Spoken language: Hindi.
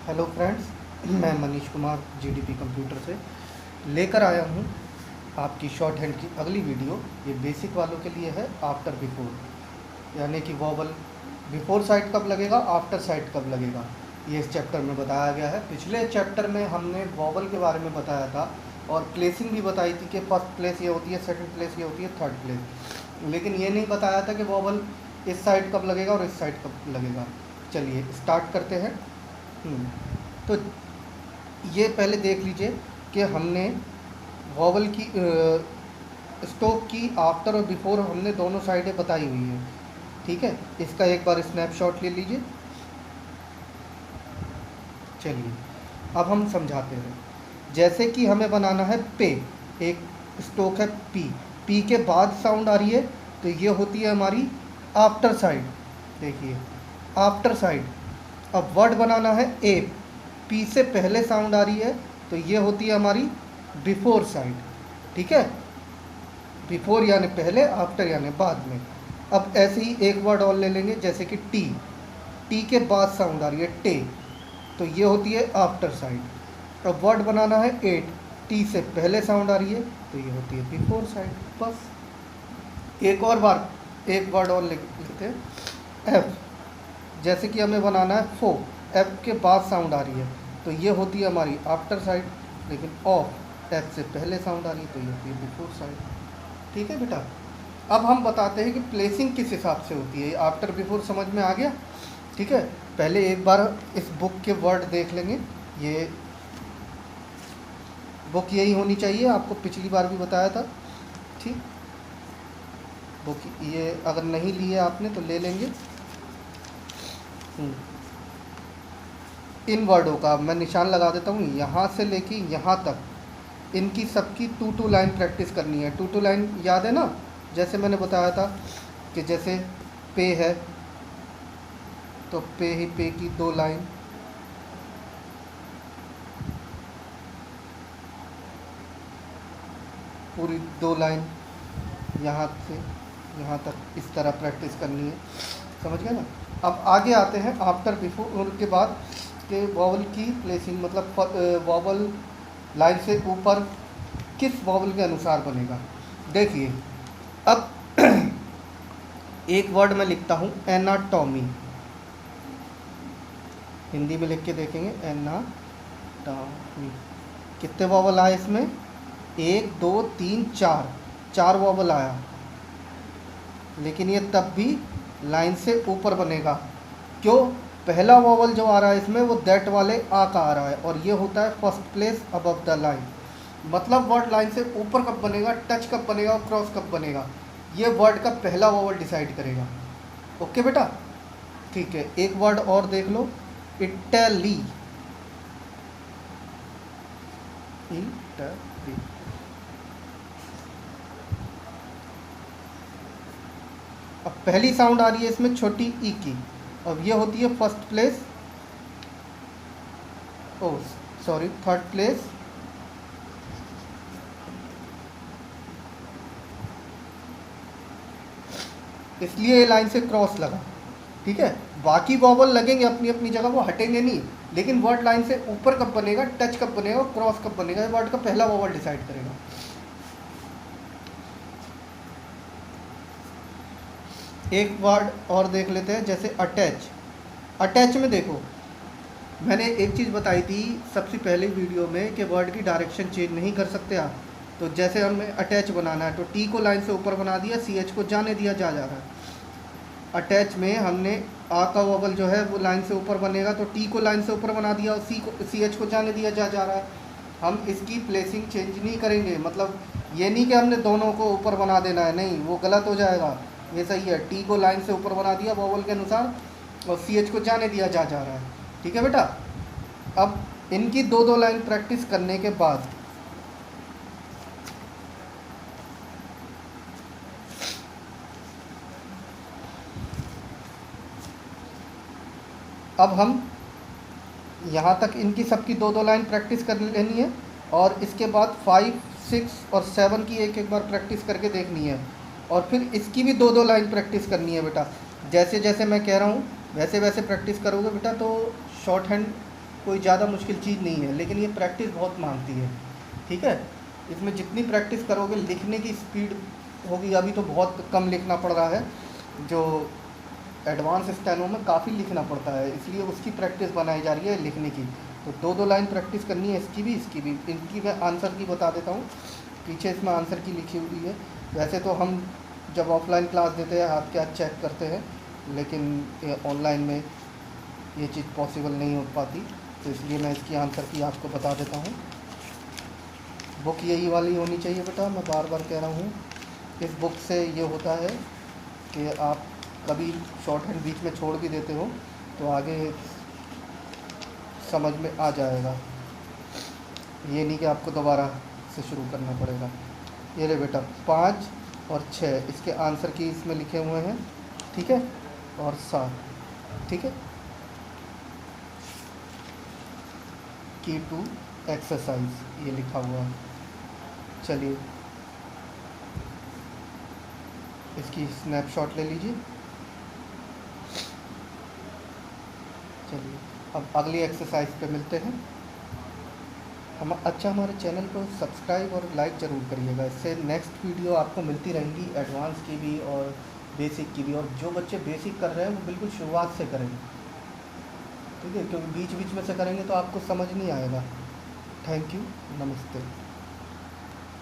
हेलो फ्रेंड्स, मैं मनीष कुमार जीडीपी कंप्यूटर से लेकर आया हूँ आपकी शॉर्ट हैंड की अगली वीडियो। ये बेसिक वालों के लिए है। आफ्टर बिफोर यानी कि वॉवल बिफोर साइड कब लगेगा, आफ्टर साइड कब लगेगा, ये इस चैप्टर में बताया गया है। पिछले चैप्टर में हमने वॉवल के बारे में बताया था और प्लेसिंग भी बताई थी कि फर्स्ट प्लेस ये होती है, सेकंड प्लेस ये होती है, थर्ड प्लेस। लेकिन ये नहीं बताया था कि वॉवल इस साइड कब लगेगा और इस साइड कब लगेगा। चलिए स्टार्ट करते हैं। तो ये पहले देख लीजिए कि हमने वॉवल की स्टोक की आफ्टर और बिफोर हमने दोनों साइडें बताई हुई हैं। ठीक है, इसका एक बार स्नैपशॉट ले लीजिए। चलिए अब हम समझाते हैं। जैसे कि हमें बनाना है पे, एक स्टोक है पी, पी के बाद साउंड आ रही है तो ये होती है हमारी आफ्टर साइड। देखिए आफ्टर साइड। अब वर्ड बनाना है ए, पी से पहले साउंड आ रही है तो ये होती है हमारी बिफोर साइड। ठीक है, बिफोर यानी पहले, आफ्टर यानी बाद में। अब ऐसे ही एक वर्ड और ले लेंगे, जैसे कि टी, टी के बाद साउंड आ रही है टे, तो ये होती है आफ्टर साइड। अब वर्ड बनाना है एट, टी से पहले साउंड आ रही है तो ये होती है बिफोर साइड। बस एक और बार एक वर्ड और लिखते हैं एफ, जैसे कि हमें बनाना है फो, एफ के बाद साउंड आ रही है तो ये होती है हमारी आफ्टर साइड। लेकिन ऑफ, एफ से पहले साउंड आ रही है तो ये होती है बिफोर साइड। ठीक है बेटा, अब हम बताते हैं कि प्लेसिंग किस हिसाब से होती है। आफ्टर बिफोर समझ में आ गया। ठीक है, पहले एक बार इस बुक के वर्ड देख लेंगे। ये बुक यही होनी चाहिए, आपको पिछली बार भी बताया था। ठीक, बुक ये अगर नहीं लिए आपने तो ले लेंगे। इन वर्डों का मैं निशान लगा देता हूँ, यहाँ से लेके यहाँ तक इनकी सबकी टू लाइन प्रैक्टिस करनी है। टू लाइन याद है ना, जैसे मैंने बताया था कि जैसे पे है तो पे ही पे की 2 लाइन, पूरी 2 लाइन यहाँ से यहाँ तक इस तरह प्रैक्टिस करनी है। समझ गए ना। अब आगे आते हैं आफ्टर बिफोर के बाद के वॉवल की प्लेसिंग, मतलब वॉवल लाइन से ऊपर किस वॉवल के अनुसार बनेगा। देखिए अब एक वर्ड मैं लिखता हूँ एनाटॉमी, हिंदी में लिख के देखेंगे एनाटॉमी। कितने वॉवल आए इसमें, 1 2 3 4, 4 वॉवल आया। लेकिन ये तब भी लाइन से ऊपर बनेगा। क्यों? पहला वॉवल जो आ रहा है इसमें वो दैट वाले आ का आ रहा है और ये होता है first place above the line. मतलब वर्ड लाइन से ऊपर कब बनेगा, टच कब बनेगा और क्रॉस कब बनेगा, ये वर्ड का पहला वॉवल डिसाइड करेगा। ओके बेटा, ठीक है। एक वर्ड और देख लो, इटली, इटली। अब पहली साउंड आ रही है इसमें छोटी ई की, अब ये होती है फर्स्ट प्लेस, ओ सॉरी थर्ड प्लेस, इसलिए ये लाइन से क्रॉस लगा। ठीक है, बाकी वॉवल लगेंगे अपनी अपनी जगह, वो हटेंगे नहीं। लेकिन वर्ड लाइन से ऊपर कब बनेगा, टच कब बनेगा, क्रॉस कब बनेगा, ये वर्ड का पहला वॉवल डिसाइड करेगा। एक वर्ड और देख लेते हैं, जैसे अटैच। अटैच में देखो, मैंने एक चीज़ बताई थी सबसे पहले वीडियो में कि वर्ड की डायरेक्शन चेंज नहीं कर सकते आप। तो जैसे हमें अटैच बनाना है तो टी को लाइन से ऊपर बना दिया, सी एच को जाने दिया जा रहा है। अटैच में हमने आ का वॉवल जो है वो लाइन से ऊपर बनेगा तो टी को लाइन से ऊपर बना दिया और सी एच को जाने दिया जा रहा है। हम इसकी प्लेसिंग चेंज नहीं करेंगे, मतलब ये नहीं कि हमने दोनों को ऊपर बना देना है, नहीं, वो गलत हो जाएगा। ये सही है, टी को लाइन से ऊपर बना दिया वॉवल के अनुसार और सी एच को जाने दिया जा रहा है। ठीक है बेटा, अब इनकी 2 लाइन प्रैक्टिस करने के बाद अब हम यहाँ तक इनकी सबकी 2 लाइन प्रैक्टिस कर लेनी है और इसके बाद 5 6 और 7 की एक बार प्रैक्टिस करके देखनी है और फिर इसकी भी 2 लाइन प्रैक्टिस करनी है बेटा। जैसे जैसे मैं कह रहा हूँ वैसे वैसे प्रैक्टिस करोगे बेटा तो शॉर्ट हैंड कोई ज़्यादा मुश्किल चीज़ नहीं है, लेकिन ये प्रैक्टिस बहुत मांगती है। ठीक है, इसमें जितनी प्रैक्टिस करोगे लिखने की स्पीड होगी। अभी तो बहुत कम लिखना पड़ रहा है, जो एडवांस स्टेनो में काफ़ी लिखना पड़ता है, इसलिए उसकी प्रैक्टिस बनाई जा रही है लिखने की। तो दो दो लाइन प्रैक्टिस करनी है, इसकी भी इसकी भी। इनकी मैं आंसर की बता देता हूँ, पीछे इसमें आंसर की लिखी हुई है। वैसे तो हम जब ऑफलाइन क्लास देते हैं हाथ के हाथ चेक करते हैं, लेकिन ये ऑनलाइन में ये चीज़ पॉसिबल नहीं हो पाती, तो इसलिए मैं इसकी आंसर की आपको बता देता हूँ। बुक यही वाली होनी चाहिए बेटा, मैं बार बार कह रहा हूँ। इस बुक से ये होता है कि आप कभी शॉर्ट हैंड बीच में छोड़ भी देते हो तो आगे समझ में आ जाएगा, ये नहीं कि आपको दोबारा से शुरू करना पड़ेगा। ये ले बेटा, 5 और 6 इसके आंसर की इसमें लिखे हुए हैं, ठीक है, और 7, ठीक है। की टू एक्सरसाइज ये लिखा हुआ है। चलिए इसकी स्नैपशॉट ले लीजिए। चलिए अब अगली एक्सरसाइज पे मिलते हैं। अच्छा, हमारे चैनल को सब्सक्राइब और लाइक ज़रूर करिएगा, इससे नेक्स्ट वीडियो आपको मिलती रहेंगी एडवांस की भी और बेसिक की भी। और जो बच्चे बेसिक कर रहे हैं वो बिल्कुल शुरुआत से करें, ठीक है, क्योंकि बीच बीच में से करेंगे तो आपको समझ नहीं आएगा। थैंक यू, नमस्ते।